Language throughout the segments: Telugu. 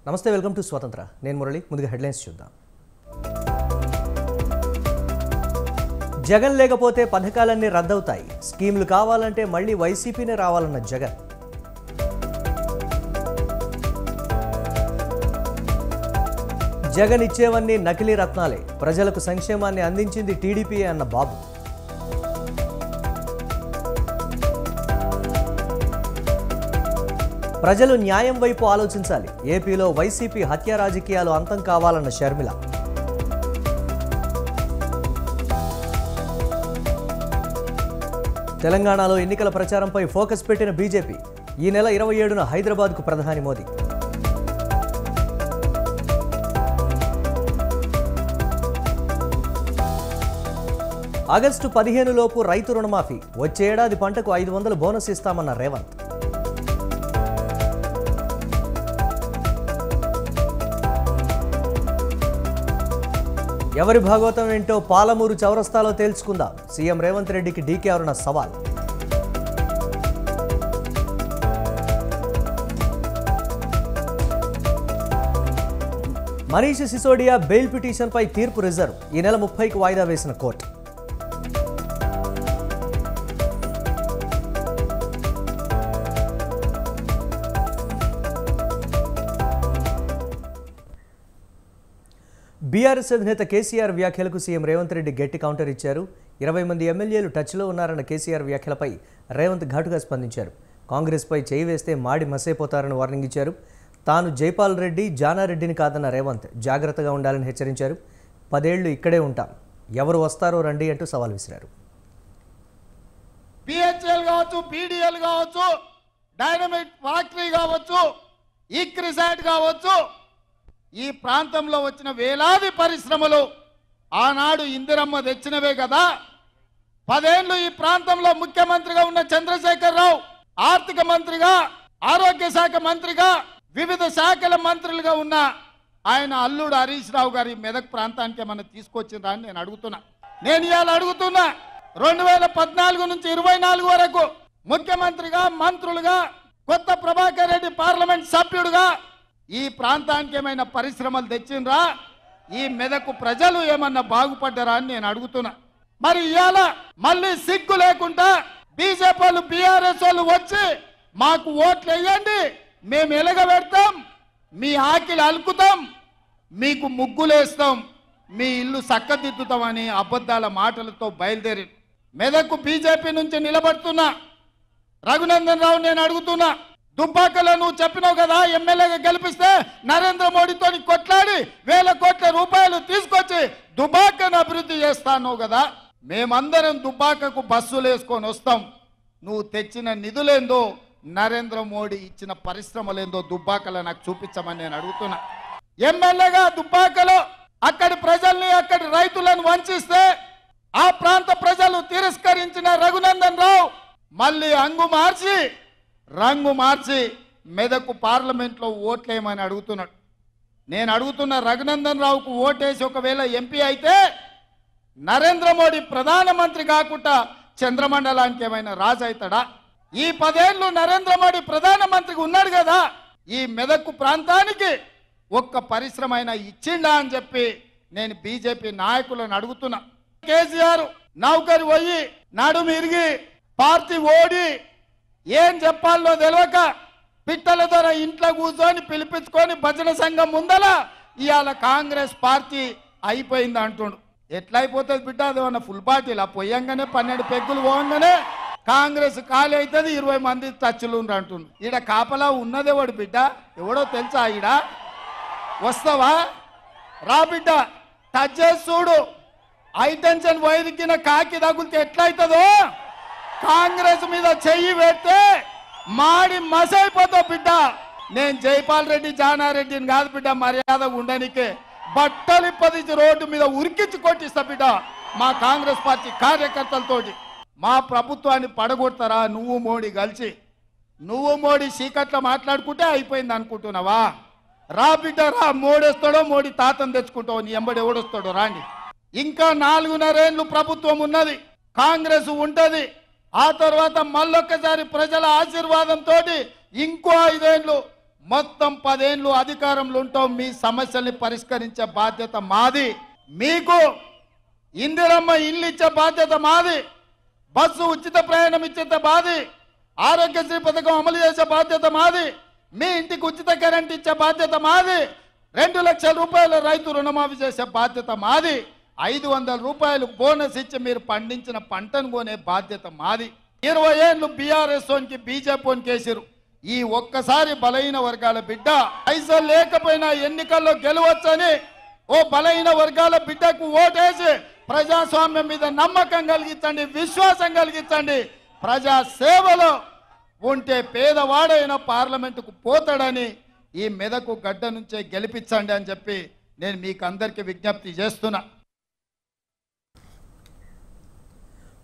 నమస్తే, వెల్కమ్ టు స్వతంత్ర. నేను మురళి. ముందుగా హెడ్లైన్స్ చూద్దాం. జగన్ లేకపోతే పథకాలన్నీ రద్దవుతాయి. స్కీములు కావాలంటే మళ్ళీ వైసీపీనే రావాలన్న జగన్. జగన్ ఇచ్చేవన్నీ నకిలీ రత్నాలే, ప్రజలకు సంక్షేమాన్ని అందించింది టీడీపీ అన్న బాబు. ప్రజలు న్యాయం వైపు ఆలోచించాలి. ఏపీలో వైసీపీ హత్య రాజకీయాలు అంతం కావాలన్న షర్మిల. తెలంగాణలో ఎన్నికల ప్రచారంపై ఫోకస్ పెట్టిన బీజేపీ. ఈ నెల 27న హైదరాబాద్కు ప్రధాని మోదీ. ఆగస్టు 15 లోపు రైతు రుణమాఫీ. వచ్చే ఏడాది పంటకు 500 బోనస్ ఇస్తామన్న రేవంత్. ఎవరి భాగవతం ఏంటో పాలమూరు చౌరస్తాలో తేల్చుకుందాం. సీఎం రేవంత్ రెడ్డికి డీకే అరుణ సవాల్. మనీష్ సిసోడియా బెయిల్ పిటిషన్పై తీర్పు రిజర్వ్. ఈ నెల 30కి వాయిదా వేసిన కోర్టు. బీఆర్ఎస్ అధినేత కేసీఆర్ వ్యాఖ్యలకు సీఎం రేవంత్ రెడ్డి గట్టి కౌంటర్ ఇచ్చారు. 20 మంది ఎమ్మెల్యేలు టచ్లో ఉన్నారన్న కేసీఆర్ వ్యాఖ్యలపై రేవంత్ ఘాటుగా స్పందించారు. కాంగ్రెస్పై చేయి వేస్తే మాడి మసైపోతారని వార్నింగ్ ఇచ్చారు. తాను జైపాల్ రెడ్డి, జానారెడ్డిని కాదన్న రేవంత్ జాగ్రత్తగా ఉండాలని హెచ్చరించారు. 10 ఏళ్లు ఇక్కడే ఉంటాం, ఎవరు వస్తారో రండి అంటూ సవాల్ విసిరారు. పిహెచ్ఎల్ కావచ్చు, పీడీఎల్ కావచ్చు, డైనమైట్ ఫ్యాక్టరీ కావచ్చు, ఈక్రిసాట్ కావచ్చు, ఈ ప్రాంతంలో వచ్చిన వేలాది పరిశ్రమలు ఆనాడు ఇందిరమ్మ తెచ్చినవే కదా. 10 ఏళ్లు ఈ ప్రాంతంలో ముఖ్యమంత్రిగా ఉన్న చంద్రశేఖరరావు ఆర్థిక మంత్రిగా, ఆరోగ్య శాఖ మంత్రిగా, వివిధ శాఖల మంత్రులుగా ఉన్న ఆయన అల్లుడు హరీష్ రావు గారి మెదక్ ప్రాంతానికి ఏమన్నా తీసుకొచ్చిందా అని నేను అడుగుతున్నా. నేను ఇవాళ అడుగుతున్నా, 2014 నుంచి 24 వరకు ముఖ్యమంత్రిగా, మంత్రులుగా, కొత్త ప్రభాకర్ రెడ్డి పార్లమెంట్ సభ్యుడుగా ఈ ప్రాంతానికి ఏమైనా పరిశ్రమలు తెచ్చిండ్రా? ఈ మెదకు ప్రజలు ఏమన్నా బాగుపడ్డారా అని నేను అడుగుతున్నా. మరి ఇవాళ మళ్ళీ సిగ్గు లేకుండా బీజేపీ వాళ్ళు, బీఆర్ఎస్ వాళ్ళు వచ్చి మాకు ఓట్లు వేయండి, మేము ఎలగబెడతాం, మీ ఆకిలి అలుకుతాం, మీకు ముగ్గులేస్తాం, మీ ఇల్లు చక్కదిద్దుతామని అబద్ధాల మాటలతో బయలుదేరి మెదకు బీజేపీ నుంచి నిలబడుతున్నా రఘునందన్ రావు నేను అడుగుతున్నా. దుబ్బాకలో నువ్వు చెప్పినావు కదా, ఎమ్మెల్యేగా గెలిపిస్తే నరేంద్ర మోడీతో కొట్లాడి 1000 కోట్ల రూపాయలు తీసుకొచ్చి దుబ్బాకను అభివృద్ధి చేస్తాను కదా. మేమందరం దుబ్బాకకు బస్సులు వేసుకొని వస్తాం. నువ్వు తెచ్చిన నిధులేందో, నరేంద్ర మోడీ ఇచ్చిన పరిశ్రమలేందో దుబ్బాకలో నాకు చూపించమని నేను అడుగుతున్నా. ఎమ్మెల్యేగా దుబ్బాకలో అక్కడి ప్రజల్ని, అక్కడి రైతులను వంచిస్తే ఆ ప్రాంత ప్రజలు తిరస్కరించిన రఘునందన్ రావు మళ్ళీ రంగు మార్చి మెదకు పార్లమెంట్లో ఓట్లేయమని అడుగుతున్నాడు. నేను అడుగుతున్న, రఘునందన్ రావుకు ఓటేసి ఒకవేళ ఎంపీ అయితే నరేంద్ర మోడీ ప్రధానమంత్రి కాకుండా చంద్రమండలానికి ఏమైనా రాజు అవుతాడా? ఈ 10 ఏళ్ళు నరేంద్ర మోడీ ప్రధానమంత్రిగా ఉన్నాడు కదా, ఈ మెదకు ప్రాంతానికి ఒక్క పరిశ్రమ అయినా ఇచ్చిండా అని చెప్పి నేను బీజేపీ నాయకులను అడుగుతున్నా. కేసీఆర్ నౌకరి పోయి నడుము ఇరిగి పార్టీ ఓడి ఏం చెప్పాలో తెలియక పిట్టల ద్వారా ఇంట్లో కూర్చొని పిలిపించుకొని భజన సంఘం ముందల ఇవాళ కాంగ్రెస్ పార్టీ అయిపోయింది అంటుండు. ఎట్లా అయిపోతుంది బిడ్డ? అదేమన్నా ఫుల్ పార్టీలా? పోయంగానే 12 పెగ్గులు పోగానే కాంగ్రెస్ ఖాళీ అవుతుంది, 20 మంది టచ్లు అంటుండు. ఈడ కాపలా ఉన్నదేవాడు బిడ్డ, ఎవడో తెలుసా? ఈడ వస్తావా? రా బిడ్డ, టచ్ చేసి చూడు. హైటెన్షన్ వైరికిన కాకి తగులితే ఎట్లయితుందో కాంగ్రెస్ మీద చెయ్యి పెడితే మాడి మసైపోతావు బిడ్డ. నేను జైపాల్ రెడ్డి, జానారెడ్డిని కాదు బిడ్డ, మర్యాద ఉండనికే బట్టలు ఇప్పదించి రోడ్డు మీద ఉరికించి కొట్టిస్తా బిడ్డ మా కాంగ్రెస్ పార్టీ కార్యకర్తలతోటి. మా ప్రభుత్వాన్ని పడగొడతారా నువ్వు మోడీ కలిసి? నువ్వు మోడీ చీకట్లో మాట్లాడుకుంటే అయిపోయింది అనుకుంటున్నావా? రా బిడ్డ రా, మోడేస్తాడో మోడీ తాతను తెచ్చుకుంటావు, నీ ఎంబడి ఎవడొస్తాడో రాండి. ఇంకా 4.5 ఏళ్ళు ప్రభుత్వం ఉన్నది, కాంగ్రెస్ ఉంటది. ఆ తర్వాత మళ్ళొక్కసారి ప్రజల ఆశీర్వాదంతో ఇంకో 5 ఏళ్ళు మొత్తం 10 ఏళ్ళు అధికారంలో ఉంటాం, మీ సమస్యల్ని పరిష్కరించే బాధ్యత మాది. మీకు ఇందిరమ్మ ఇల్లు ఇచ్చే బాధ్యత మాది, బస్సు ఉచిత ప్రయాణం ఇచ్చే మాది, ఆరోగ్యశ్రీ పథకం అమలు చేసే బాధ్యత మాది, మీ ఇంటికి ఉచిత కరెంట్ ఇచ్చే బాధ్యత మాది, 2 లక్షల రూపాయల రైతు రుణమాఫీ చేసే బాధ్యత మాది, 500 రూపాయలు బోనస్ ఇచ్చి మీరు పండించిన పంటను కొనే బాధ్యత మాది. 20 ఏళ్ళు బీఆర్ఎస్ ఓన్కి బీజేపీ ఓన్కి వేసారు. ఈ ఒక్కసారి బలహీన వర్గాల బిడ్డ పైసలు లేకపోయినా ఎన్నికల్లో గెలవచ్చని ఓ బలహీన వర్గాల బిడ్డకు ఓటేసి ప్రజాస్వామ్యం మీద నమ్మకం కలిగించండి, విశ్వాసం కలిగించండి. ప్రజా సేవలో ఉంటే పేదవాడైన పార్లమెంటుకు పోతాడని ఈ మెదకు గడ్డ నుంచే గెలిపించండి అని చెప్పి నేను మీకు అందరికీ విజ్ఞప్తి చేస్తున్నా.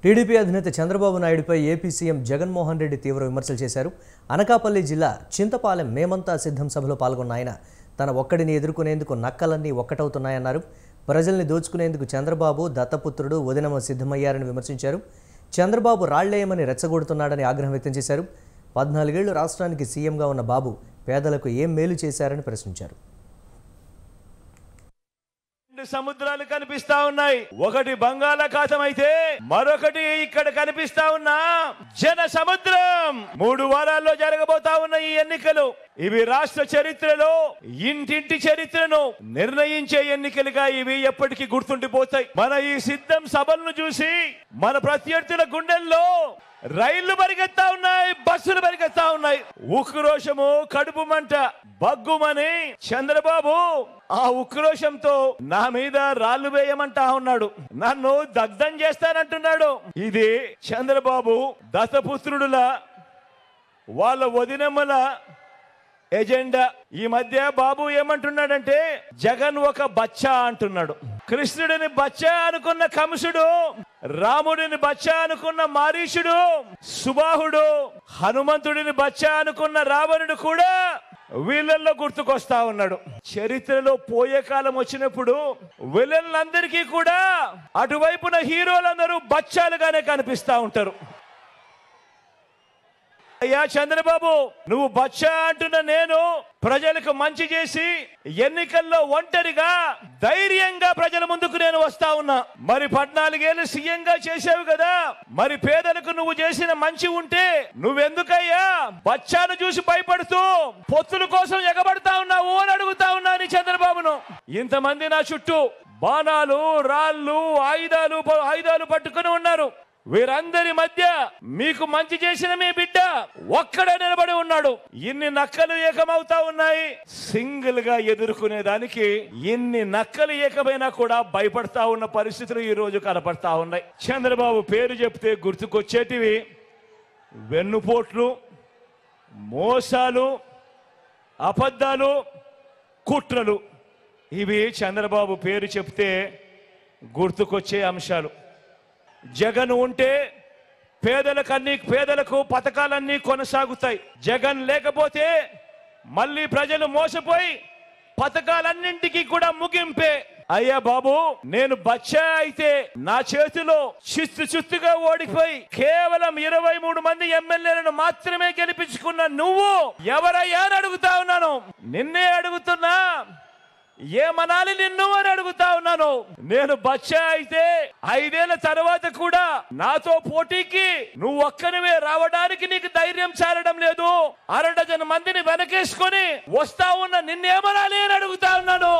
టీడీపీ అధినేత చంద్రబాబు నాయుడుపై ఏపీ సీఎం జగన్మోహన్ రెడ్డి తీవ్ర విమర్శలు చేశారు. అనకాపల్లి జిల్లా చింతపాలెం మేమంతా సిద్ధం సభలో పాల్గొన్న ఆయన తన ఒక్కడిని ఎదుర్కొనేందుకు నక్కలన్నీ ఒక్కటవుతున్నాయన్నారు. ప్రజల్ని దోచుకునేందుకు చంద్రబాబు దత్తపుత్రుడు వదినమ్మ సిద్ధమయ్యారని విమర్శించారు. చంద్రబాబు రాళ్లేయమని రెచ్చగొడుతున్నాడని ఆగ్రహం వ్యక్తం చేశారు. 14 ఏళ్లు రాష్ట్రానికి సీఎంగా ఉన్న బాబు పేదలకు ఏం మేలు చేశారని ప్రశ్నించారు. సముద్రాలు కనిపిస్తా ఉన్నాయి, ఒకటి బంగాళాఖాతం అయితే మరొకటి ఇక్కడ కనిపిస్తా ఉన్న జన సముద్రం. 3 వారాల్లో జరగబోతా ఉన్న ఈ ఎన్నికలు ఇవి రాష్ట్ర చరిత్రలో ఇంటింటి చరిత్రను నిర్ణయించే ఎన్నికలుగా ఇవి ఎప్పటికీ గుర్తుండిపోతాయి. మన ఈ సిద్ధం సభలను చూసి మన ప్రత్యర్థుల గుండెల్లో రైళ్లు పరిగెత్తా ఉన్నాయి, బస్సులు పరిగెత్తా ఉన్నాయి. ఉక్రోషము కడుపు మంట బగ్గుమని చంద్రబాబు ఆ ఉక్రోషంతో నా మీద రాళ్లు వేయమంటా ఉన్నాడు, నన్ను దగ్ధం చేస్తానంటున్నాడు. ఇది చంద్రబాబు దత్తపుత్రుడుల వాళ్ళ వదినమ్మల ఎజెండా. ఈ మధ్య బాబు ఏమంటున్నాడంటే జగన్ ఒక బచ్చా అంటున్నాడు. కృష్ణుడిని బచ్చా అనుకున్న కంసుడు, రాముడిని బచ్చా అనుకున్న మారీషుడు, సుబాహుడు, హనుమంతుడిని బచ్చా అనుకున్న రావణుడు కూడా వీళ్ళల్లో గుర్తుకొస్తా ఉన్నాడు. చరిత్రలో పోయే కాలం వచ్చినప్పుడు విలన్లందరికీ కూడా అటువైపున హీరోలందరూ బచ్చాలుగానే కనిపిస్తా ఉంటారు. అయ్యా చంద్రబాబు, నువ్వు బచ్చా అంటున్న నేను ప్రజలకు మంచి చేసి ఎన్నికల్లో ఒంటరిగా ధైర్యంగా ప్రజల ముందుకు నేను వస్తా ఉన్నా. మరి 14 ఏళ్ళు సీఎంగా చేసావు కదా, మరి పేదలకు నువ్వు చేసిన మంచి ఉంటే నువ్వెందుకయ్యా బచ్చాను చూసి భయపడుతూ పొత్తుల కోసం ఎగబడతా ఉన్నావు అని అడుగుతా ఉన్నా నీ చంద్రబాబును. ఇంతమంది నా చుట్టూ బాణాలు, రాళ్ళు, ఆయుధాలు పట్టుకుని ఉన్నారు. వీరందరి మధ్య మీకు మంచి చేసిన మీ బిడ్డ ఒక్కడే నిలబడి ఉన్నాడు. ఇన్ని నక్కలు ఏకమవుతా ఉన్నాయి. సింగిల్ గా ఎదుర్కొనేదానికి ఇన్ని నక్కలు ఏకమైనా కూడా భయపడతా ఉన్న పరిస్థితులు ఈ రోజు కనపడతా ఉన్నాయి. చంద్రబాబు పేరు చెప్తే గుర్తుకొచ్చేటివి వెన్నుపోట్లు, మోసాలు, అబద్ధాలు, కుట్రలు. ఇవి చంద్రబాబు పేరు చెప్తే గుర్తుకొచ్చే అంశాలు. జగన్ ఉంటే పేదలకు పథకాలన్నీ కొనసాగుతాయి. జగన్ లేకపోతే మళ్ళీ ప్రజలు మోసపోయి పథకాలన్నింటికి కూడా ముగింపే. అయ్యా బాబు, నేను బచ్చా అయితే నా చేతిలో చిత్తుగా ఓడిపోయి కేవలం 23 మంది ఎమ్మెల్యేలను మాత్రమే గెలిపించుకున్న నువ్వు ఎవరయ్యా అని అడుగుతా ఉన్నాను. నిన్నే అడుగుతున్నా, ఏమనాలి నిన్ను అని అడుగుతా ఉన్నాను. నేను బచ్చా అయితే 5 ఏళ్ల తర్వాత కూడా నాతో పోటీకి నువ్వు ఒక్కనివే రావడానికి నీకు ధైర్యం చాలడం లేదు. 1 డజన్ మందిని వెనకేసుకొని వస్తా ఉన్న నిన్నేమనాలి అని అడుగుతా ఉన్నాను.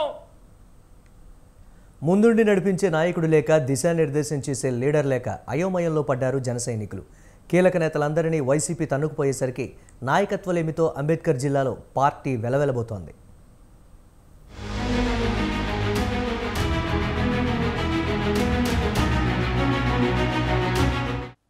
ముందుండి నడిపించే నాయకుడు లేక, దిశానిర్దేశం చేసే లీడర్ లేక అయోమయంలో పడ్డారు జన సైనికులు. కీలక నేతలందరినీ వైసీపీ తన్నుకుపోయేసరికి నాయకత్వలేమితో అంబేద్కర్ జిల్లాలో పార్టీ వెలవెలబోతోంది.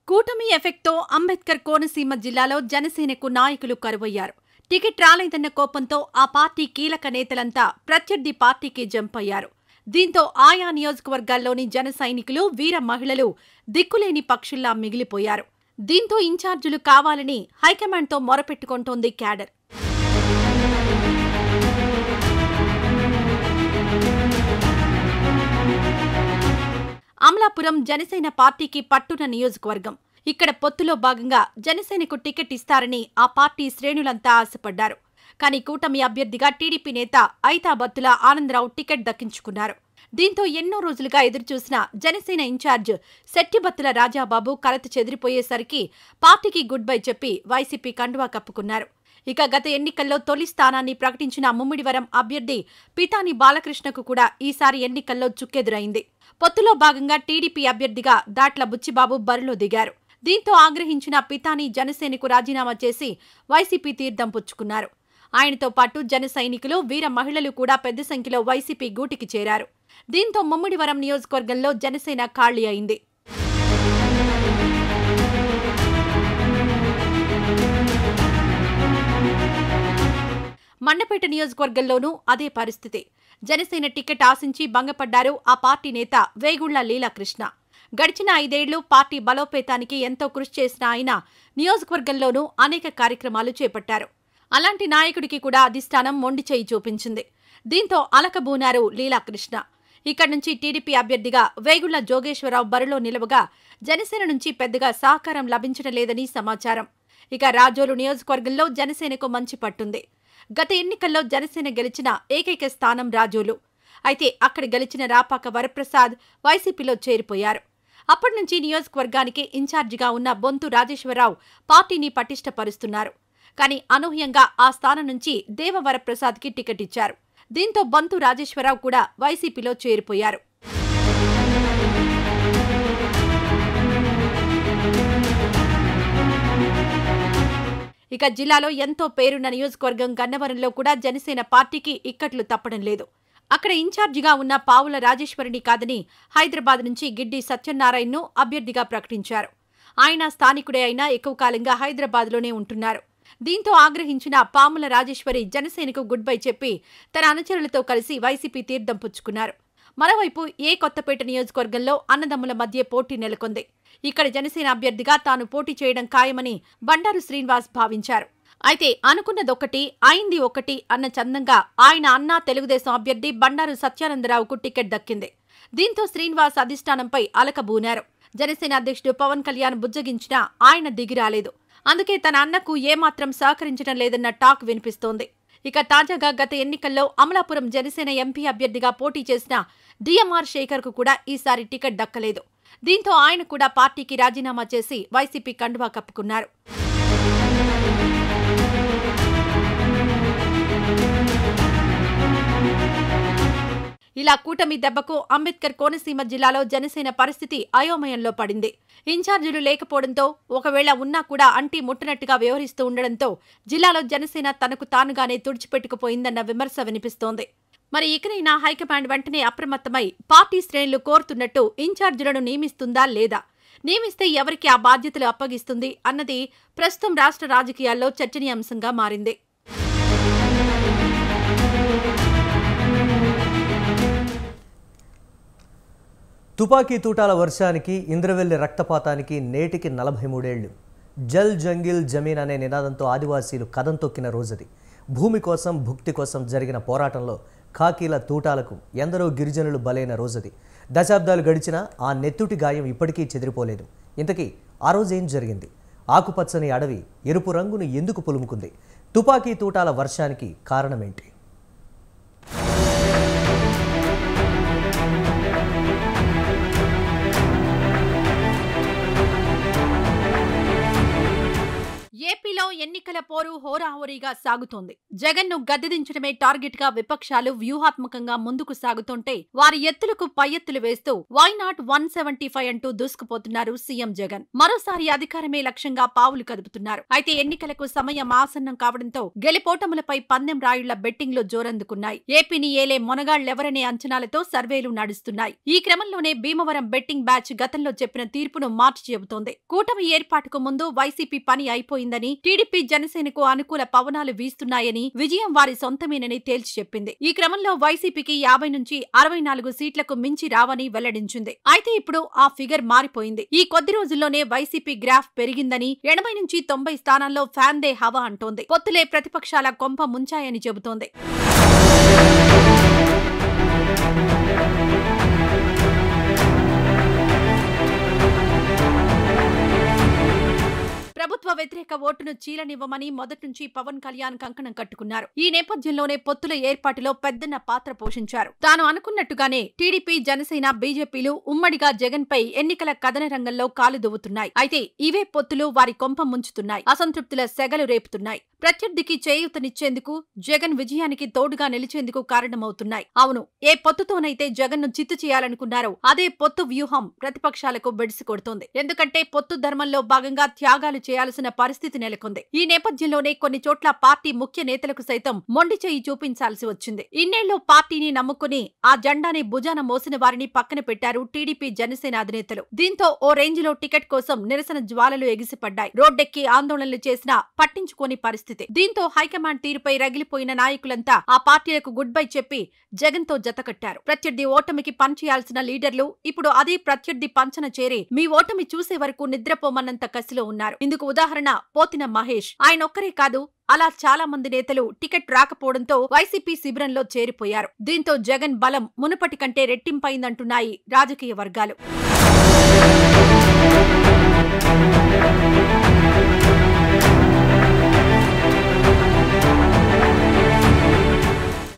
కూటమి ఎఫెక్ట్తో అంబేద్కర్ కోనసీమ జిల్లాలో జనసేనకు నాయకులు కరువయ్యారు. టికెట్ రాలేదన్న కోపంతో ఆ పార్టీ కీలక నేతలంతా ప్రత్యర్థి పార్టీకి జంప్ అయ్యారు. దీంతో ఆయా నియోజకవర్గాల్లోని జన సైనికులు, వీర మహిళలు దిక్కులేని పక్షుల్లా మిగిలిపోయారు. దీంతో ఇన్ఛార్జీలు కావాలని హైకమాండ్తో మొరపెట్టుకుంటోంది క్యాడర్. అమలాపురం జనసేన పార్టీకి పట్టున నియోజకవర్గం. ఇక్కడ పొత్తులో భాగంగా జనసేనకు టికెట్ ఇస్తారని ఆ పార్టీ శ్రేణులంతా ఆశపడ్డారు. కానీ కూటమి అభ్యర్థిగా టీడీపీ నేత ఐతాబత్తుల ఆనందరావు టికెట్ దక్కించుకున్నారు. దీంతో ఎన్నో రోజులుగా ఎదురుచూసిన జనసేన ఇన్ఛార్జ్ శెట్టిబత్తుల రాజాబాబు కలత చెదిరిపోయేసరికి పార్టీకి గుడ్ బై చెప్పి వైసీపీ కండువా కప్పుకున్నారు. ఇక గత ఎన్నికల్లో తొలి స్థానాన్ని ప్రకటించిన ముమ్మిడివరం అభ్యర్థి పితాని బాలకృష్ణకు కూడా ఈసారి ఎన్నికల్లో చుక్కెదురైంది. పొత్తులో భాగంగా టీడీపీ అభ్యర్థిగా దాట్ల బుచ్చిబాబు బరిలో దిగారు. దీంతో ఆగ్రహించిన పితాని జనసేనకు రాజీనామా చేసి వైసీపీ తీర్థం పుచ్చుకున్నారు. ఆయనతో పాటు జన సైనికులు, వీర మహిళలు కూడా పెద్ద సంఖ్యలో వైసీపీ గూటికి చేరారు. దీంతో ముమ్మిడివరం నియోజకవర్గంలో జనసేన ఖాళీ అయింది. మండపేట నియోజకవర్గంలోనూ అదే పరిస్థితి. జనసేన టికెట్ ఆశించి భంగపడ్డారు ఆ పార్టీ నేత వేగుళ్ల లీలాకృష్ణ. గడిచిన 5 ఏళ్లు పార్టీ బలోపేతానికి ఎంతో కృషి చేసిన ఆయన నియోజకవర్గంలోనూ అనేక కార్యక్రమాలు చేపట్టారు. అలాంటి నాయకుడికి కూడా అధిష్టానం మొండి చేయి చూపించింది. దీంతో అలకబూనారు లీలాకృష్ణ. ఇక్కడి నుంచి టీడీపీ అభ్యర్థిగా వేగుళ్ల జోగేశ్వరరావు బరిలో నిలవగా జనసేన నుంచి పెద్దగా సహకారం లభించడం లేదని సమాచారం. ఇక రాజోలు నియోజకవర్గంలో జనసేనకు మంచి పట్టుంది. గత ఎన్నికల్లో జనసేన గెలిచిన ఏకైక స్థానం రాజోలు. అయితే అక్కడ గెలిచిన రాపాక వరప్రసాద్ వైసీపీలో చేరిపోయారు. అప్పటి నుంచి నియోజకవర్గానికి ఇన్ఛార్జిగా ఉన్న బొంతు రాజేశ్వరరావు పార్టీని పటిష్టపరుస్తున్నారు. కానీ అనూహ్యంగా ఆ స్థానం నుంచి దేవవరప్రసాద్కి టికెట్ ఇచ్చారు. దీంతో బొంతు రాజేశ్వరరావు కూడా వైసీపీలో చేరిపోయారు. ఇక జిల్లాలో ఎంతో పేరున్న నియోజకవర్గం గన్నవరంలో కూడా జనసేన పార్టీకి ఇక్కట్లు తప్పడం లేదు. అక్కడ ఇన్ఛార్జిగా ఉన్న పావుల రాజేశ్వరిని కాదని హైదరాబాద్ నుంచి గిడ్డి సత్యనారాయణను అభ్యర్థిగా ప్రకటించారు. ఆయన స్థానికుడే అయినా ఎక్కువ కాలంగా హైదరాబాద్లోనే ఉంటున్నారు. దీంతో ఆగ్రహించిన పాముల రాజేశ్వరి జనసేనకు గుడ్ బై చెప్పి తన అనుచరులతో కలిసి వైసీపీ తీర్థం పుచ్చుకున్నారు. మరోవైపు కొత్తపేట నియోజకవర్గంలో అన్నదమ్ముల మధ్య పోటీ నెలకొంది. ఇక్కడ జనసేన అభ్యర్థిగా తాను పోటీ చేయడం ఖాయమని బండారు శ్రీనివాస్ భావించారు. అయితే అనుకున్నదొక్కటి అయింది ఒకటి అన్న చందంగా ఆయన అన్నా తెలుగుదేశం అభ్యర్థి బండారు సత్యానందరావుకు టికెట్ దక్కింది. దీంతో శ్రీనివాస్ అధిష్టానంపై అలకబూనారు. జనసేన అధ్యక్షుడు పవన్ కళ్యాణ్ బుజ్జగించినా ఆయన దిగిరాలేదు. అందుకే తన అన్నకు ఏమాత్రం సహకరించడం లేదన్న టాక్ వినిపిస్తోంది. ఇక తాజాగా గత ఎన్నికల్లో అమలాపురం జనసేన ఎంపీ అభ్యర్థిగా పోటీ చేసిన డిఎంఆర్ శేఖర్కు కూడా ఈసారి టికెట్ దక్కలేదు. దీంతో ఆయన కూడా పార్టీకి రాజీనామా చేసి వైసీపీ కండువా కప్పుకున్నారు. ఇలా కూటమి దెబ్బకు అంబేద్కర్ కోనసీమ జిల్లాలో జనసేన పరిస్థితి అయోమయంలో పడింది. ఇన్ఛార్జీలు లేకపోవడంతో, ఒకవేళ ఉన్నా కూడా అంటి ముట్టనట్టుగా వ్యవహరిస్తూ ఉండడంతో జిల్లాలో జనసేన తనకు తానుగానే తుడిచిపెట్టుకుపోయిందన్న విమర్శ వినిపిస్తోంది. మరి ఇకనైనా హైకమాండ్ వెంటనే అప్రమత్తమై పార్టీ శ్రేణులు కోరుతున్నట్టు ఇన్ఛార్జీలను నియమిస్తుందా లేదా, నియమిస్తే ఎవరికి ఆ బాధ్యతలు అప్పగిస్తుంది అన్నది ప్రస్తుతం రాష్ట్ర రాజకీయాల్లో చర్చనీయాంశంగా మారింది. తుపాకీ తూటాల వర్షానికి, ఇంద్రవెల్లి రక్తపాతానికి నేటికి 43 ఏళ్లు. జల్ జంగిల్ జమీన్ అనే నినాదంతో ఆదివాసీలు కదం తొక్కిన రోజది. భూమి కోసం, భుక్తి కోసం జరిగిన పోరాటంలో ఖాకీల తూటాలకు ఎందరో గిరిజనులు బలైన రోజది. దశాబ్దాలు గడిచినా ఆ నెత్తుటి గాయం ఇప్పటికీ చెదిరిపోలేదు. ఇంతకీ ఆ రోజు ఏం జరిగింది? ఆకుపచ్చని అడవి ఎరుపు రంగును ఎందుకు పులుముకుంది? తుపాకీ తూటాల వర్షానికి కారణమేంటి? ఏపీలో ఎన్నికల పోరు హోరాహోరీగా సాగుతోంది. జగన్ను గద్దెదించడమే టార్గెట్ గా విపక్షాలు వ్యూహాత్మకంగా ముందుకు సాగుతుంటే వారి ఎత్తులకు పై ఎత్తులు వేస్తూ వై నాట్ 175 అంటూ దూసుకుపోతున్నారు సీఎం జగన్. మరోసారి అధికారమే లక్ష్యంగా పావులు కదుపుతున్నారు. అయితే ఎన్నికలకు సమయం ఆసన్నం కావడంతో గెలిపోటములపై పందెం రాయుళ్ల బెట్టింగ్లు జోరందుకున్నాయి. ఏపీని ఏలే మొనగాళ్లెవరనే అంచనాలతో సర్వేలు నడుస్తున్నాయి. ఈ క్రమంలోనే భీమవరం బెట్టింగ్ బ్యాచ్ గతంలో చెప్పిన తీర్పును మార్చి చెబుతోంది. కూటమి ఏర్పాటుకు ముందు వైసీపీ పని అయిపోయిందని, టీడీపీ జనసేనకు అనుకూల పవనాలు వీస్తున్నాయని, విజయం వారి సొంతమేనని తేల్చి చెప్పింది. ఈ క్రమంలో వైసీపీకి 50 నుంచి 64 సీట్లకు మించి రావని వెల్లడించింది. అయితే ఇప్పుడు ఆ ఫిగర్ మారిపోయింది. ఈ కొద్ది రోజుల్లోనే వైసీపీ గ్రాఫ్ పెరిగిందని, 80 నుంచి 90 స్థానాల్లో ఫ్యాన్ దే హవా అంటోంది. పొత్తులే ప్రతిపక్షాల కొంప ముంచాయని చెబుతోంది. ప్రభుత్వ వ్యతిరేక ఓటును చీలనివ్వమని మొదటి నుంచి పవన్ కళ్యాణ్ కంకణం కట్టుకున్నారు. ఈ నేపథ్యంలోనే పొత్తుల ఏర్పాటులో పెద్దన్న పాత్ర పోషించారు. తాను అనుకున్నట్టుగానే టీడీపీ, జనసేన, బీజేపీలు ఉమ్మడిగా జగన్ పై ఎన్నికల కథన రంగంలో కాలు దువ్వుతున్నాయి. అయితే ఇవే పొత్తులు వారి కొంప ముంచుతున్నాయి, అసంతృప్తుల సెగలు రేపుతున్నాయి. ప్రత్యర్థికి చేయూతనిచ్చేందుకు, జగన్ విజయానికి తోడుగా నిలిచేందుకు కారణమవుతున్నాయి. అవును, ఏ పొత్తుతోనైతే జగన్ ను చిత్తు చేయాలనుకున్నారో అదే పొత్తు వ్యూహం ప్రతిపక్షాలకు బెడిసి కొడుతోంది. ఎందుకంటే పొత్తు ధర్మంలో భాగంగా త్యాగాలు చేయాల్సిన పరిస్థితి నెలకొంది. ఈ నేపథ్యంలోనే కొన్ని చోట్ల పార్టీ ముఖ్య నేతలకు సైతం మొండి చేయి చూపించాల్సి వచ్చింది. ఇన్నేళ్లు పార్టీని నమ్ముకుని ఆ జెండాని భుజాన మోసిన వారిని పక్కన పెట్టారు టీడీపీ, జనసేన అధినేతలు. దీంతో ఓ రేంజ్ లో టికెట్ కోసం నిరసన జ్వాలలు ఎగిసిపడ్డాయి. రోడ్డెక్కి ఆందోళనలు చేసినా పట్టించుకోని పరిస్థితి. దీంతో హైకమాండ్ తీరుపై రగిలిపోయిన నాయకులంతా ఆ పార్టీలకు గుడ్ బై చెప్పి జగన్ తో జతకట్టారు. ప్రత్యర్థి ఓటమికి పనిచేయాల్సిన లీడర్లు ఇప్పుడు అదే ప్రత్యర్థి పంచన చేరి మీ ఓటమి చూసే వరకు నిద్రపోమన్నంత కసిలో ఉన్నారు. ఇందుకు ఉదాహరణ పోతిన మహేష్. ఆయనొక్కరే కాదు, అలా చాలా మంది నేతలు టికెట్ రాకపోవడంతో వైసీపీ శిబిరంలో చేరిపోయారు. దీంతో జగన్ బలం మునుపటి కంటే రెట్టింపైందంటున్నాయి రాజకీయ వర్గాలు.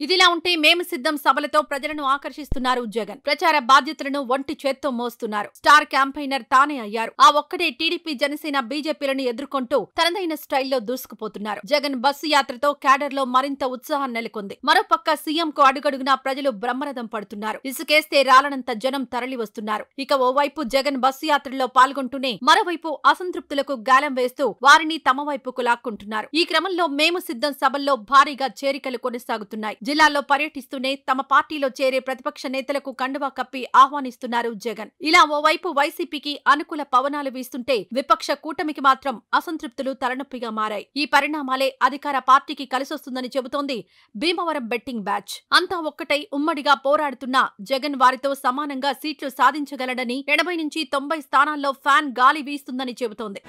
ఇదిలా ఉంటే మేము సిద్ధం సభలతో ప్రజలను ఆకర్షిస్తున్నారు జగన్. ప్రచార బాధ్యతలను ఒంటి చేత్తో మోస్తున్నారు. స్టార్ క్యాంపెయినర్ తానే అయ్యారు. ఆ ఒక్కడే టీడీపీ, జనసేన, బీజేపీలను ఎదుర్కొంటూ తనదైన స్టైల్లో దూసుకుపోతున్నారు. జగన్ బస్సు యాత్రతో క్యాడర్ లో మరింత ఉత్సాహం నెలకొంది. మరోపక్క సీఎం కు అడుగడుగునా ప్రజలు బ్రహ్మరథం పడుతున్నారు. ఇసుకేస్తే రాలనంత జనం తరలి వస్తున్నారు. ఇక ఓవైపు జగన్ బస్సు యాత్రలో పాల్గొంటూనే మరోవైపు అసంతృప్తులకు గాలం వేస్తూ వారిని తమ వైపుకు లాక్కుంటున్నారు. ఈ క్రమంలో మేము సిద్ధం సభల్లో భారీగా చేరికలు కొనసాగుతున్నాయి. జిల్లాల్లో పర్యటిస్తూనే తమ పార్టీలో చేరే ప్రతిపక్ష నేతలకు కండువా కప్పి ఆహ్వానిస్తున్నారు జగన్. ఇలా ఓవైపు వైసీపీకి అనుకూల పవనాలు వీస్తుంటే విపక్ష కూటమికి మాత్రం అసంతృప్తులు తలనొప్పిగా మారాయి. ఈ పరిణామాలే అధికార పార్టీకి కలిసొస్తుందని చెబుతోంది భీమవరం బెట్టింగ్ బ్యాచ్. అంతా ఒక్కటై ఉమ్మడిగా పోరాడుతున్న జగన్ వారితో సమానంగా సీట్లు సాధించగలడని, 80 నుంచి 90 స్థానాల్లో ఫ్యాన్ గాలి వీస్తుందని చెబుతోంది.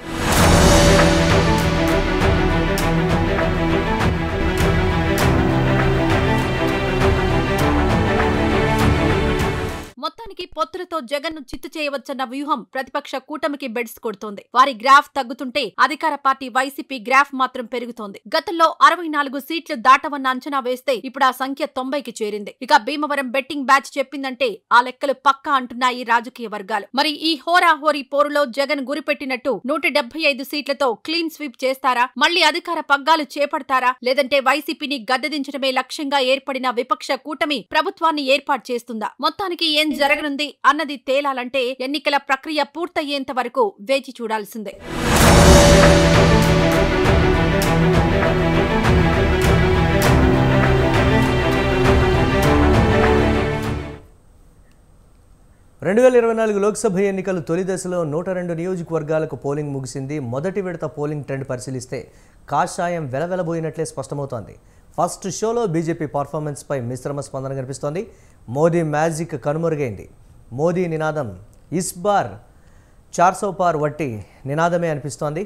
మొత్తానికి పొత్తులతో జగన్ ను చిత్తు చేయవచ్చన్న వ్యూహం ప్రతిపక్ష కూటమికి బెడ్స్ కొడుతోంది. వారి గ్రాఫ్ తగ్గుతుంటే అధికార పార్టీ వైసీపీ గ్రాఫ్ మాత్రం పెరుగుతోంది. గతంలో 64 సీట్లు దాటవన్న అంచనా వేస్తే ఇప్పుడు ఆ సంఖ్య 90కి చేరింది. ఇక భీమవరం బెట్టింగ్ బ్యాచ్ చెప్పిందంటే ఆ లెక్కలు పక్కా అంటున్నాయి రాజకీయ వర్గాలు. మరి ఈ హోరాహోరీ పోరులో జగన్ గురిపెట్టినట్టు 175 సీట్లతో క్లీన్ స్వీప్ చేస్తారా? మళ్లీ అధికార పగ్గాలు చేపడతారా? లేదంటే వైసీపీని గద్దెదించడమే లక్ష్యంగా ఏర్పడిన విపక్ష కూటమి ప్రభుత్వాన్ని ఏర్పాటు చేస్తుందా? మొత్తానికి ఏం జరగనుంది అన్నది తేలాలంటే ఎన్నికల ప్రక్రియ పూర్తయ్యేంత వరకు వేచి చూడాల్సిందే. రెండు 2024 లోక్సభ ఎన్నికలు తొలి దశలో 102 నియోజకవర్గాలకు పోలింగ్ ముగిసింది. మొదటి విడత పోలింగ్ ట్రెండ్ పరిశీలిస్తే కాషాయం వెలవెలబోయినట్లే స్పష్టమవుతోంది. ఫస్ట్ షోలో బీజేపీ పర్ఫార్మెన్స్పై మిశ్రమ స్పందన కనిపిస్తోంది. మోదీ మ్యాజిక్ కనుమరుగైంది. మోదీ నినాదం ఇస్ బార్ 400 పార్ వట్టి నినాదమే అనిపిస్తోంది.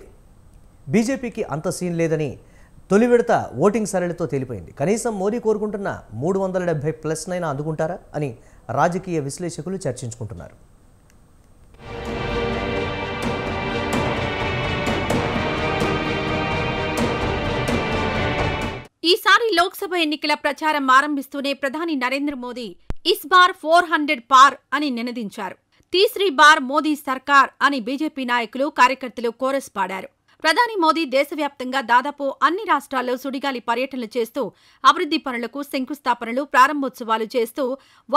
బీజేపీకి అంత సీన్ లేదని తొలి విడత ఓటింగ్ సరళితో తేలిపోయింది. కనీసం మోదీ కోరుకుంటున్న 370+ అందుకుంటారా అని రాజకీయ విశ్లేషకులు చర్చించుకుంటున్నారు. ఈసారి లోక్సభ ఎన్నికల ప్రచారం ఆరంభిస్తూనే ప్రధాని నరేంద్ర మోదీ ఇస్ బార్ 400 పార్ అని నినదించారు. తీసరీ బార్ మోదీ సర్కార్ అని బీజేపీ నాయకులు, కార్యకర్తలు కోరస్ పాడారు. ప్రధాని మోదీ దేశవ్యాప్తంగా దాదాపు అన్ని రాష్ట్రాల్లో సుడిగాలి పర్యటనలు చేస్తూ అభివృద్ధి పనులకు శంకుస్థాపనలు, ప్రారంభోత్సవాలు చేస్తూ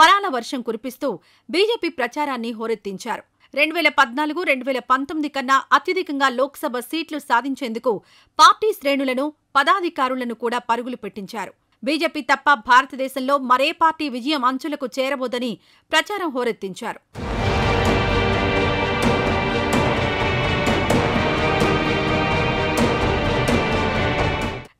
వరాల వర్షం కురిపిస్తూ బీజేపీ ప్రచారాన్ని హోరెత్తించారు. 2014, 2019 కన్నా అత్యధికంగా లోక్సభ సీట్లు సాధించేందుకు పార్టీ శ్రేణులను, పదాధికారులను కూడా పరుగులు పెట్టించారు. బీజేపీ తప్ప భారతదేశంలో మరే పార్టీ విజయం అంచులకు చేరబోదని ప్రచారం హోరెత్తించారు.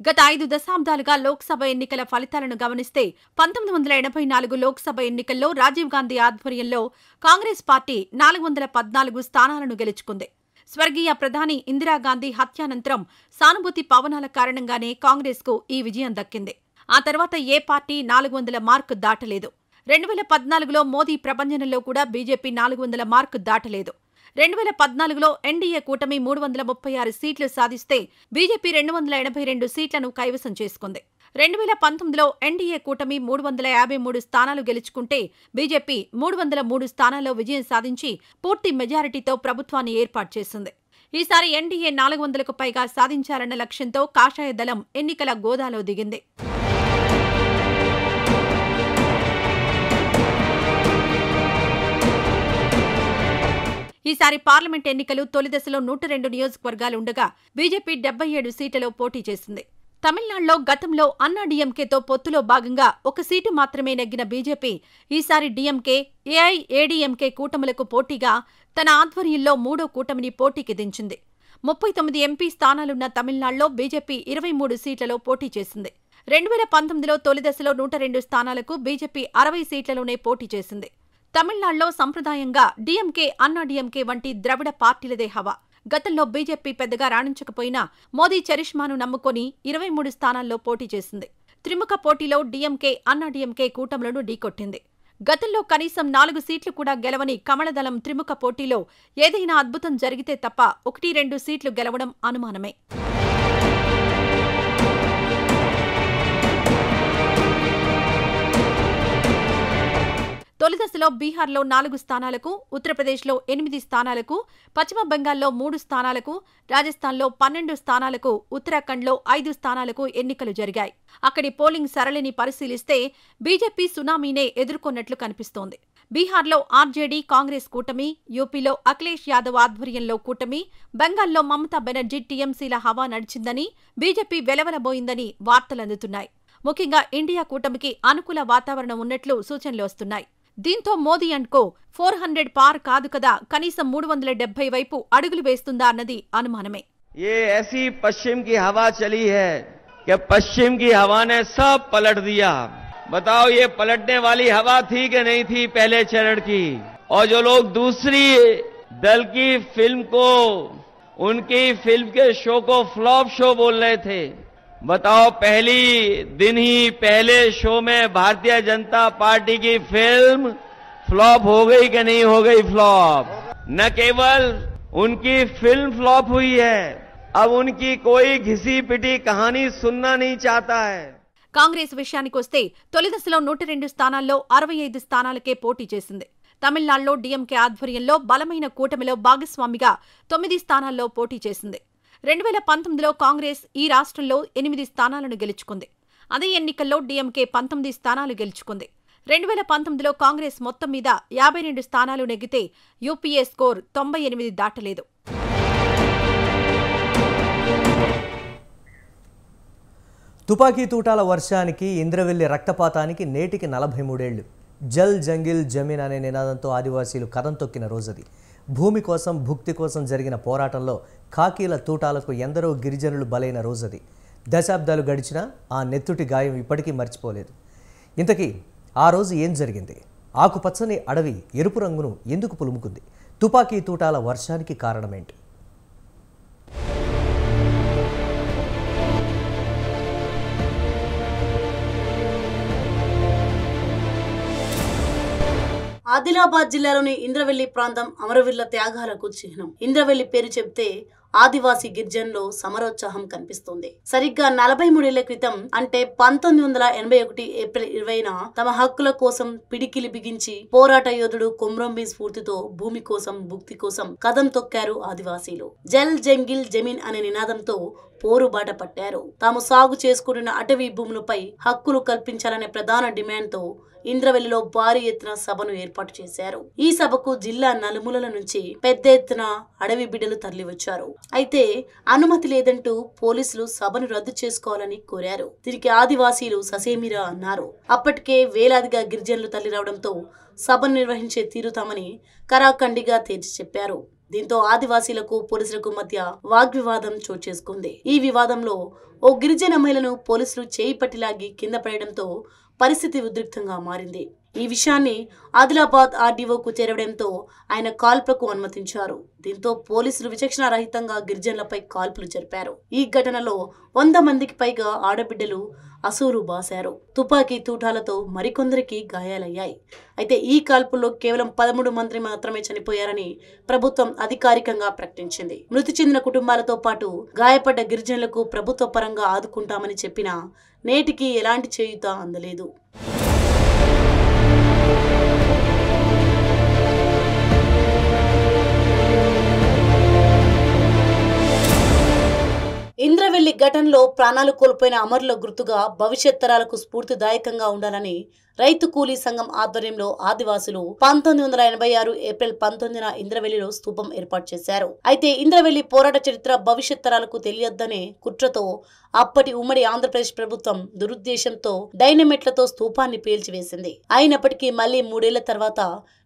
గత 5 దశాబ్దాలుగా లోక్సభ ఎన్నికల ఫలితాలను గమనిస్తే 1984 లోక్సభ ఎన్నికల్లో రాజీవ్ గాంధీ ఆధ్వర్యంలో కాంగ్రెస్ పార్టీ 414 స్థానాలను గెలుచుకుంది. స్వర్గీయ ప్రధాని ఇందిరాగాంధీ హత్యానంతరం సానుభూతి పవనాల కారణంగానే కాంగ్రెస్కు ఈ విజయం దక్కింది. ఆ తర్వాత ఏ పార్టీ 400 మార్కు దాటలేదు. 2014లో మోదీ ప్రభంజనంలో కూడా బీజేపీ 400 మార్కు దాటలేదు. 2014లో ఎన్డీఏ కూటమి 336 సీట్లు సాధిస్తే బీజేపీ 282 సీట్లను కైవసం చేసుకుంది. 2019లో ఎన్డీఏ కూటమి 353 స్థానాలు గెలుచుకుంటే బీజేపీ 303 స్థానాల్లో విజయం సాధించి పూర్తి మెజారిటీతో ప్రభుత్వాన్ని ఏర్పాటు చేసింది. ఈసారి ఎన్డీఏ 400కు పైగా సాధించాలన్న లక్ష్యంతో కాషాయ దళం ఎన్నికల గోదాలో దిగింది. ఈసారి పార్లమెంట్ ఎన్నికలు తొలి దశలో 102 నియోజకవర్గాలు ఉండగా బీజేపీ 77 సీట్లలో పోటీ చేసింది. తమిళనాడులో గతంలో అన్నాడీఎంకేతో పొత్తులో భాగంగా ఒక సీటు మాత్రమే నెగ్గిన బీజేపీ ఈసారి డీఎంకే, ఏఐఏడీఎంకే కూటములకు పోటీగా తన ఆధ్వర్యంలో మూడో కూటమిని పోటీకి దించింది. 39 ఎంపీ స్థానాలున్న తమిళనాడులో బీజేపీ 23 సీట్లలో పోటీ చేసింది. 2019లో తొలి దశలో 102 స్థానాలకు బీజేపీ 60 సీట్లలోనే పోటీ చేసింది. తమిళనాడులో సంప్రదాయంగా డీఎంకే, అన్నాడీఎంకే వంటి ద్రవిడ పార్టీలదే హవా. గతంలో బీజేపీ పెద్దగా రాణించకపోయినా మోదీ చరిష్మాను నమ్ముకొని 23 స్థానాల్లో పోటీ చేసింది. త్రిముఖ పోటీలో డీఎంకే, అన్నాడీఎంకే కూటములను ఢీకొట్టింది. గతంలో కనీసం 4 సీట్లు కూడా గెలవని కమలదళం త్రిముఖ పోటీలో ఏదైనా అద్భుతం జరిగితే తప్ప 1-2 సీట్లు గెలవడం అనుమానమే. తొలి దశలో బీహార్లో 4 స్థానాలకు, ఉత్తరప్రదేశ్లో 8 స్థానాలకు, పశ్చిమ బెంగాల్లో 3 స్థానాలకు, రాజస్థాన్లో 12 స్థానాలకు, ఉత్తరాఖండ్లో 5 స్థానాలకు ఎన్నికలు జరిగాయి. అక్కడి పోలింగ్ సరళిని పరిశీలిస్తే బీజేపీ సునామీనే ఎదుర్కొన్నట్లు కనిపిస్తోంది. బీహార్లో ఆర్జేడీ, కాంగ్రెస్ కూటమి, యూపీలో అఖిలేష్ యాదవ్ ఆధ్వర్యంలో కూటమి, బెంగాల్లో మమతా బెనర్జీ, టీఎంసీల హవా నడిచిందని, బీజేపీ వెలవెలబోయిందని వార్తలందుతున్నాయి. ముఖ్యంగా ఇండియా కూటమికి అనుకూల వాతావరణం ఉన్నట్లు సూచనలు వస్తున్నాయి. దీంతో మోదీ అండ్ కో 400 పార్ కాదు కదా, కనీసం 370 వైపు అడుగులు వేస్తుందా అన్నది అనుమానమే. ये ऐसी पश्चिम की हवा चली है कि पश्चिम की हवा ने सब पलट दिया. बताओ ये पलटने वाली हवा थी कि नहीं थी पहले चरण की? और जो लोग दूसरी दल की फिल्म को, उनकी फिल्म के शो को फ्लॉप शो बोल रहे थे, बताओ पहली दिन ही पहले शो में भारतीय जनता पार्टी की फिल्म फ्लॉप हो गई कि नहीं हो गई फ्लॉप? न केवल उनकी फिल्म फ्लॉप हुई है, अब उनकी कोई घिसी पिटी कहानी सुनना नहीं चाहता है. కాంగ్రెస్ విషయానికొస్తే తొలి దశలో 102 స్థానాల్లో 65 స్థానాలకే పోటీ చేసింది. తమిళనాడులో డీఎంకే ఆధ్వర్యంలో బలమైన కూటమిలో భాగస్వామిగా 9 స్థానాల్లో పోటీ చేసింది. 2019లో కాంగ్రెస్ ఈ రాష్ట్రంలో 8 స్థానాలను గెలుచుకుంది. అదే ఎన్నికల్లో డీఎంకే 19 స్థానాలు గెలుచుకుంది. 2019లో కాంగ్రెస్ మొత్తం మీద 52 స్థానాలు నెగ్గితే యూపీఏ స్కోర్ 98 దాటలేదు. తుపాకీ తూటాల వర్షానికి, ఇంద్రవెల్లి రక్తపాతానికి నేటికి 43 ఏళ్లు. జల్ జంగిల్ జమీన్ అనే నినాదంతో ఆదివాసీలు కదం తొక్కిన రోజది. భూమి కోసం, భుక్తి కోసం జరిగిన పోరాటంలో ఖాకీల తూటాలకు ఎందరో గిరిజనులు బలైన రోజది. దశాబ్దాలు గడిచినా ఆ నెత్తుటి గాయం ఇప్పటికీ మర్చిపోలేదు. ఇంతకీ ఆ రోజు ఏం జరిగింది? ఆకుపచ్చని అడవి ఎరుపు రంగును ఎందుకు పులుముకుంది? తుపాకీ తూటాల వర్షానికి కారణమేంటి? ఆదిలాబాద్ జిల్లాలోని ఇంద్రవెల్లి ప్రాంతం అమరవీరుల త్యాగాలకు చిహ్నం. ఇంద్రవెల్లి పేరు చెబితే ఆదివాసీ గిరిజనులో సమరోత్సాహం కనిపిస్తుంది. సరిగ్గా 43 ఏళ్ల క్రితం అంటే 1981 ఏప్రిల్ 20న తమ హక్కుల కోసం పిడికిలి బిగించి పోరాట యోధుడు కొమ్రంభీం స్ఫూర్తితో భూమి కోసం, భుక్తి కోసం కదం తొక్కారు ఆదివాసీలు. జల్ జంగిల్ జమీన్ అనే నినాదంతో పోరుబాట పట్టారు. తాము సాగు చేసుకుంటున్న అటవీ భూములపై హక్కులు కల్పించాలనే ప్రధాన డిమాండ్తో ఇంద్రవెల్లిలో భారీ ఎత్తున సభను ఏర్పాటు చేశారు. ఈ సభకు జిల్లా నలుమూలల నుంచి పెద్ద ఎత్తున అడవి బిడ్డలు తరలివచ్చారు. అయితే అనుమతి లేదంటూ పోలీసులు సభను రద్దు చేసుకోవాలని కోరారు. దీనికి ఆదివాసీలు ససేమిరా అన్నారు. అప్పటికే వేలాదిగా గిరిజనులు తరలిరావడంతో సభను నిర్వహించే తీరుతామని కరాఖండిగా తేల్చి చెప్పారు. దీంతో ఆదివాసీలకు పోలీసులకు మధ్య వాగ్వివాదం చోటు చేసుకుంది. ఈ వివాదంలో ఓ గిరిజన మహిళను పోలీసులు చేయి పట్టిలాగి కింద పడడంతో పరిస్థితి ఉద్రిక్తంగా మారింది. ఈ విషయాన్ని ఆదిలాబాద్ ఆర్డీఓకు చేరవడంతో ఆయన కాల్పులకు అనుమతించారు. దీంతో పోలీసులు విచక్షణ రహితంగా గిరిజనులపై కాల్పులు జరిపారు. ఈ ఘటనలో 100 మందికి పైగా ఆడబిడ్డలు అసూలు బాశారు. తుపాకీ తూటాలతో మరికొందరికి గాయాలయ్యాయి. అయితే ఈ కాల్పుల్లో కేవలం 13 మంది మాత్రమే చనిపోయారని ప్రభుత్వం అధికారికంగా ప్రకటించింది. మృతి చెందిన కుటుంబాలతో పాటు గాయపడ్డ గిరిజనులకు ప్రభుత్వ పరంగా ఆదుకుంటామని చెప్పినా నేటికి ఎలాంటి చేయూత అందలేదు. ఇంద్రవెల్లి ఘటనలో ప్రాణాలు కోల్పోయిన అమరుల గుర్తుగా భవిష్యత్ తరాలకు స్ఫూర్తిదాయకంగా ఉండాలని రైతు కూలీ సంఘం ఆధ్వర్యంలో ఆదివాసులు 1986 ఏప్రిల్ 19న ఇంద్రవెల్లిలో స్తూపం ఏర్పాటు చేశారు. అయితే ఇంద్రవెల్లి పోరాట చరిత్ర భవిష్యత్ తరాలకు తెలియద్దనే కుట్రతో అప్పటి ఉమ్మడి ఆంధ్రప్రదేశ్ ప్రభుత్వం దురుద్దేశంతో డైనమైట్లతో స్తూపాన్ని పేల్చివేసింది. అయినప్పటికీ మళ్లీ 3 ఏళ్ల తర్వాత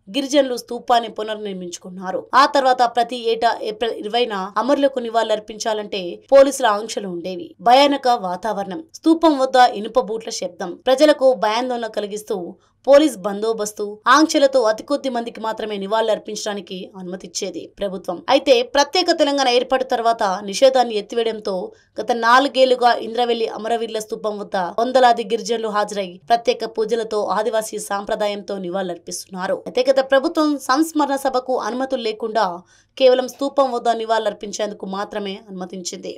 గిరిజనులు స్తూపాన్ని పునర్నిర్మించుకున్నారు. ఆ తర్వాత ప్రతి ఏటా ఏప్రిల్ 20న అమరులకు నివాళులర్పించాలంటే పోలీసుల ఆంక్షలు ఉండేవి. భయానక వాతావరణం, స్తూపం వద్ద ఇనుప బూట్ల శబ్దం ప్రజలకు భయాందోళన కలిగిస్తూ పోలీస్ బందోబస్తు, ఆంక్షలతో అతి కొద్ది మందికి మాత్రమే నివాళులర్పించడానికి అనుమతిచ్చేది ప్రభుత్వం. అయితే ప్రత్యేక తెలంగాణ ఏర్పాటు తర్వాత నిషేధాన్ని ఎత్తివేయడంతో గత 4 ఏళ్లుగా ఇంద్రవెల్లి అమరవీరుల స్తూపం వద్ద వందలాది గిరిజనులు హాజరై ప్రత్యేక పూజలతో ఆదివాసీ సాంప్రదాయంతో నివాళులర్పిస్తున్నారు. అయితే గత ప్రభుత్వం సంస్మరణ సభకు అనుమతులు లేకుండా కేవలం స్తూపం వద్ద నివాళులర్పించేందుకు మాత్రమే అనుమతించింది.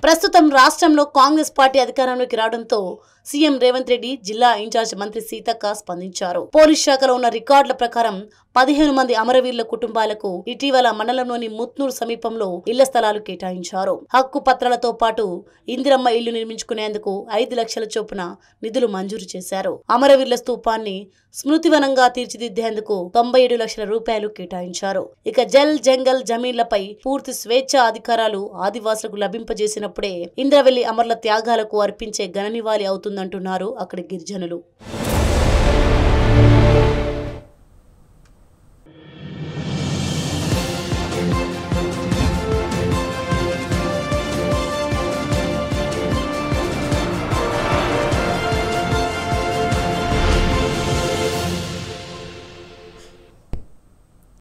ప్రస్తుతం రాష్ట్రంలో కాంగ్రెస్ పార్టీ అధికారంలోకి రావడంతో సీఎం రేవంత్ రెడ్డి, జిల్లా ఇన్ఛార్జ్ మంత్రి సీతక్క స్పందించారు. పోలీస్ శాఖలో ఉన్న రికార్డుల ప్రకారం 15 మంది అమరవీరుల కుటుంబాలకు ఇటీవల మండలంలోని ముత్నూరు సమీపంలో ఇళ్ల స్థలాలు కేటాయించారు. హక్కు పత్రాలతో పాటు ఇందిరమ్మ ఇల్లు నిర్మించుకునేందుకు 5 లక్షల చొప్పున నిధులు మంజూరు చేశారు. అమరవీరుల స్తూపాన్ని స్మృతివనంగా తీర్చిదిద్దేందుకు 97 లక్షల రూపాయలు కేటాయించారు. ఇక జల్ జంగల్ జమీన్లపై పూర్తి స్వేచ్ఛ అధికారాలు ఆదివాసులకు లభింపజేసినప్పుడే ఇంద్రవెల్లి అమరుల త్యాగాలకు అర్పించే ఘన నివాళి అవుతుందంటున్నారు అక్కడి గిరిజనులు.